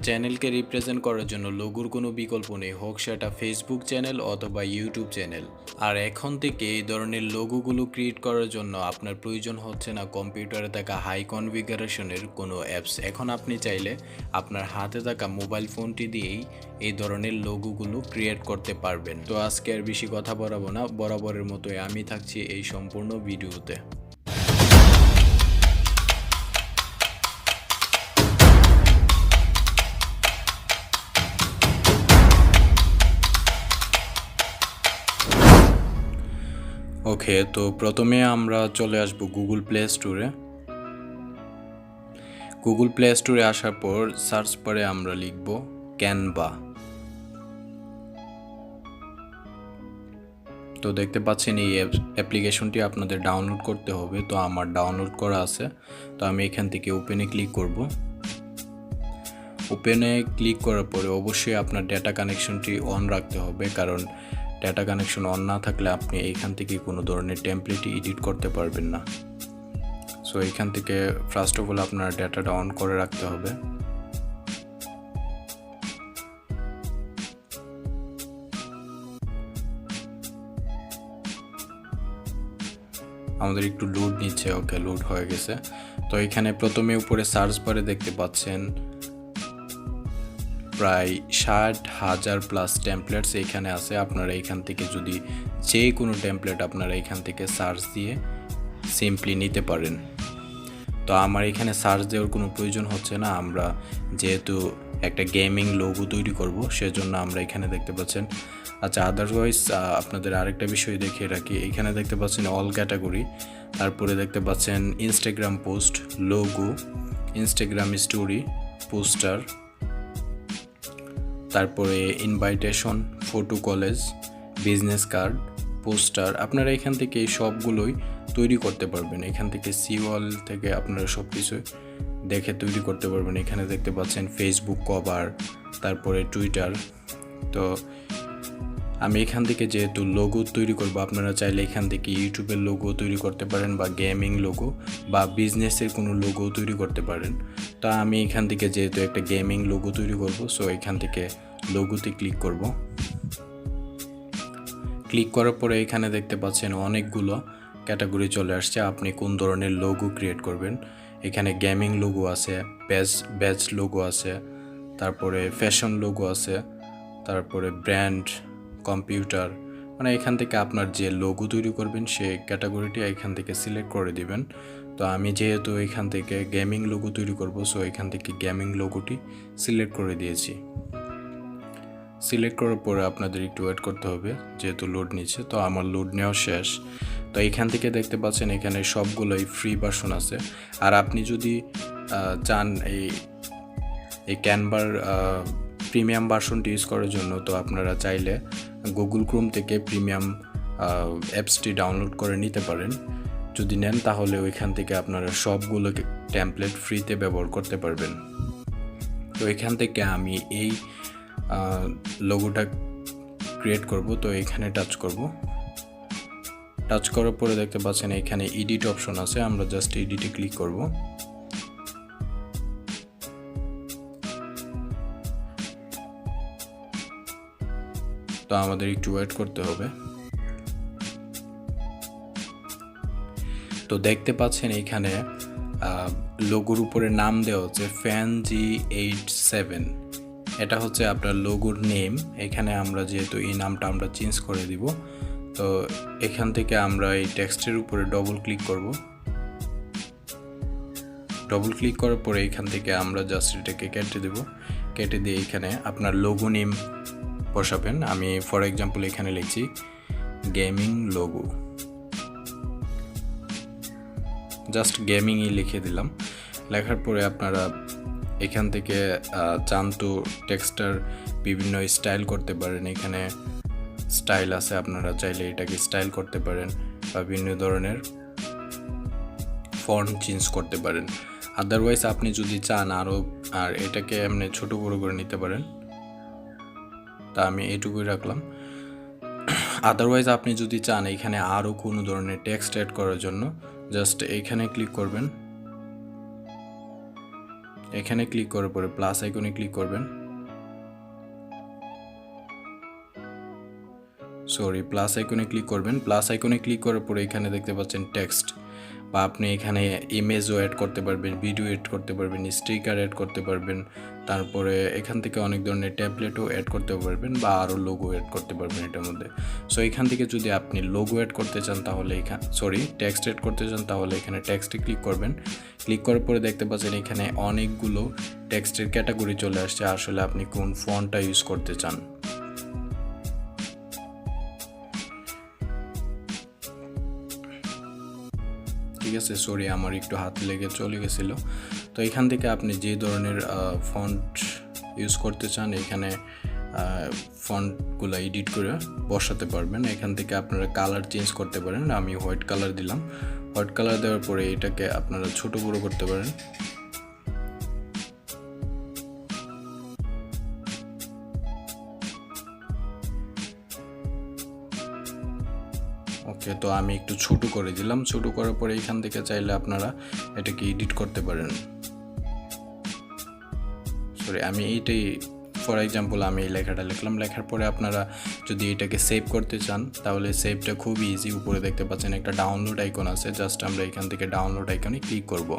চ্যানেলকে রিপ্রেজেন্ট করার জন্য লোগোর কোনো বিকল্প নেই, হোক সেটা ফেসবুক চ্যানেল অথবা ইউটিউব চ্যানেল। আর এখন থেকে এই ধরনের লোগোগুলো ক্রিয়েট করার জন্য আপনার প্রয়োজন হচ্ছে না কম্পিউটারে থাকা হাই কনফিগারেশনের কোনো অ্যাপস। এখন আপনি চাইলে আপনার হাতে থাকা মোবাইল ফোনটি দিয়েই এই ধরনের লোগোগুলো ক্রিয়েট করতে পারবেন। তো আজকে আর বেশি কথা বলাবো না, বরাবরের মতোই আমি থাকছি এই সম্পূর্ণ ভিডিওতে। ওকে, তো প্রথমে আমরা চলে আসব গুগল প্লে স্টোরে। গুগল প্লে স্টোরে আসার পর সার্চ বারে আমরা লিখব ক্যানভা। তো দেখতে পাচ্ছেন এই অ্যাপ্লিকেশনটি আপনাদের ডাউনলোড করতে হবে। তো আমার ডাউনলোড করা আছে, তো আমি এখান থেকে ওপেনে ক্লিক করব। ওপেনে ক্লিক করার পরে অবশ্যই আপনার ডেটা কানেকশনটি অন রাখতে হবে, কারণ ডেটা কানেকশন অন না থাকলে আপনি এইখান থেকে কোনো ধরনের টেমপ্লেট এডিট করতে পারবেন না। সো এইখান থেকে ফার্স্ট অফ অল আপনার ডেটাটা অন করে রাখতে হবে। আমাদের একটু লোড নিচ্ছে। ওকে, লোড হয়ে গেছে। তো এখানে প্রথমে উপরে সার্চ বারে দেখতে পাচ্ছেন প্রায় 60,000 প্লাস টেমপ্লেটস এখানে আছে। আপনারা এখান থেকে যদি যে কোনো টেমপ্লেট আপনারা এখান থেকে সার্চ দিয়ে সিম্পলি নিতে পারেন। তো আমার এখানে সার্চ দেওয়ার কোনো প্রয়োজন হচ্ছে না, আমরা যেহেতু একটা গেমিং লোগো তৈরি করব সেজন্য আমরা এখানে দেখতে পাচ্ছেন। আচ্ছা, আদারওয়াইজ আপনাদের আরেকটা বিষয় দেখিয়ে রাখি। এখানে দেখতে পাচ্ছেন অল ক্যাটাগরি, তারপরে দেখতে পাচ্ছেন Instagram post, logo, Instagram story, poster, তারপরে invitation, photo collage, business card, poster. আপনারা এখান থেকে এই সবগুলোই তৈরি করতে পারবেন। এখান থেকে সিওয়াল থেকে আপনারা সব কিছু দেখে তৈরি করতে পারবেন। এখানে দেখতে পাচ্ছেন ফেসবুক কভার, তারপরে টুইটার। তো আমি এখান থেকে যেহেতু লোগো তৈরি করব, আপনারা চাইলে এখান থেকে ইউটিউবের লোগো তৈরি করতে পারেন বা গেমিং লোগো বা বিজনেসের কোনো লোগো তৈরি করতে পারেন। তো আমি এখান থেকে যেহেতু একটা গেমিং লোগো তৈরি করব, সো এখান থেকে লোগোতে ক্লিক করব। ক্লিক করার পরে এখানে দেখতে পাচ্ছেন অনেকগুলো ক্যাটাগরি চলে আসছে, আপনি কোন ধরনের লোগো ক্রিয়েট করবেন। এখানে গেমিং লোগো আছে, ব্যাচ লোগো আছে, তারপরে ফ্যাশন লোগো আছে, তারপরে ব্র্যান্ড, কম্পিউটার। মানে এখান থেকে আপনার যে লোগো তৈরি করবেন সেই ক্যাটাগরিটি এখান থেকে সিলেক্ট করে দিবেন। তো আমি যেহেতু এখান থেকে গেমিং লোগো তৈরি করব, সো এখান থেকে গেমিং লোগোটি সিলেক্ট করে দিয়েছি। সিলেক্ট করার পরে আপনাদের একটু ওয়েট করতে হবে, যেহেতু লোড নিচ্ছে। তো আমার লোড নেওয়া শেষ। তো এখান থেকে দেখতে পাচ্ছেন এখানে সবগুলোই ফ্রি ভার্সন আছে। আর আপনি যদি চান এই ক্যানভার প্রিমিয়াম ভার্সনটি ইউজ করার জন্য, তো আপনারা চাইলে গুগল ক্রোম থেকে প্রিমিয়াম অ্যাপসটি ডাউনলোড করে নিতে পারেন। যদি নেন তাহলে ওইখান থেকে আপনারা সবগুলো টেমপ্লেট ফ্রিতে ব্যবহার করতে পারবেন। তো এখান থেকে আমি এই লোগোটা ক্রিয়েট করব। তো এখানে টাচ করব। টাচ করার পরে দেখতে পাচ্ছেন এখানে এডিট অপশন আছে, আমরা জাস্ট এডিটে ক্লিক করব। তো আমাদের একটু ওয়েট করতে হবে। তো দেখতে পাচ্ছেন এখানে লোগোর উপরে নাম দেওয়া হচ্ছে FanG87। এটা হচ্ছে আপনার লোগোর নেম। এখানে আমরা যেহেতু এই নামটা আমরা চেঞ্জ করে দিব, তো এখান থেকে আমরা এই টেক্সটের উপরে ডবল ক্লিক করব। ডবল ক্লিক করার পরে এখান থেকে আমরা জাস্ট এটাকে কেটে দেব। কেটে দিয়ে এখানে আপনার লোগো নেম বসাবেন। আমি ফর এক্সাম্পল এখানে লিখছি গেমিং লোগো, জাস্ট গেমিংই লিখে দিলাম। লেখার পরে আপনারা এখান থেকে চান তো টেক্সটার বিভিন্ন স্টাইল করতে পারেন। এখানে স্টাইল আছে, আপনারা চাইলে এটাকে স্টাইল করতে পারেন বা বিভিন্ন ধরনের ফন্ট চেঞ্জ করতে পারেন। আদারওয়াইজ আপনি যদি চান আর এটাকে এমনি ছোটো বড়ো করে নিতে পারেন। তা আমি এটুকুই রাখলাম। আদারওয়াইজ আপনি যদি চান এখানে আরও কোনো ধরনের টেক্সট অ্যাড করার জন্য, জাস্ট এইখানে ক্লিক করবেন। এখানে ক্লিক করার পরে প্লাস আইকনে ক্লিক করবেন। প্লাস আইকনে ক্লিক করবেন। প্লাস আইকনে ক্লিক করার পরে এখানে দেখতে পাচ্ছেন টেক্সট, বা আপনি এখানে ইমেজও অ্যাড করতে পারবেন, ভিডিও অ্যাড করতে পারবেন, স্টিকার অ্যাড করতে পারবেন, তারপরে এখান থেকে অনেক ধরনের ট্যাবলেটও অ্যাড করতে পারবেন বা আরও লোগো অ্যাড করতে পারবেন এটার মধ্যে। সো এখান থেকে যদি আপনি লোগো অ্যাড করতে চান তাহলে টেক্সট অ্যাড করতে চান তাহলে এখানে টেক্সটে ক্লিক করবেন। ক্লিক করার পরে দেখতে পাচ্ছেন এখানে অনেকগুলো টেক্সটের ক্যাটাগরি চলে আসছে, আসলে আপনি কোন ফন্টটা ইউজ করতে চান। ঠিক আছে, আমার একটু হাতে লেগে চলে গেছিলো। তো এখান থেকে আপনি যে ধরনের ফন্ট ইউজ করতে চান এখানে ফন্টগুলো এডিট করে বসাতে পারবেন। এখান থেকে আপনারা কালার চেঞ্জ করতে পারেন। আমি হোয়াইট কালার দিলাম। হোয়াইট কালার দেওয়ার পরে এটাকে আপনারা ছোট বড় করতে পারেন। ওকে, তো আমি একটু ছোট করে দিলাম। ছোট করার পরে এখান থেকে চাইলে আপনারা এটাকে এডিট করতে পারেন। আমি এইটাই ফর এক্সাম্পল আমি এই লেখাটা লিখলাম। লেখার পরে আপনারা যদি এটাকে সেভ করতে চান তাহলে সেভটা খুব ইজি। উপরে দেখতে পাচ্ছেন একটা ডাউনলোড আইকন আছে, জাস্ট আমরা এখান থেকে ডাউনলোড আইকনে ক্লিক করব।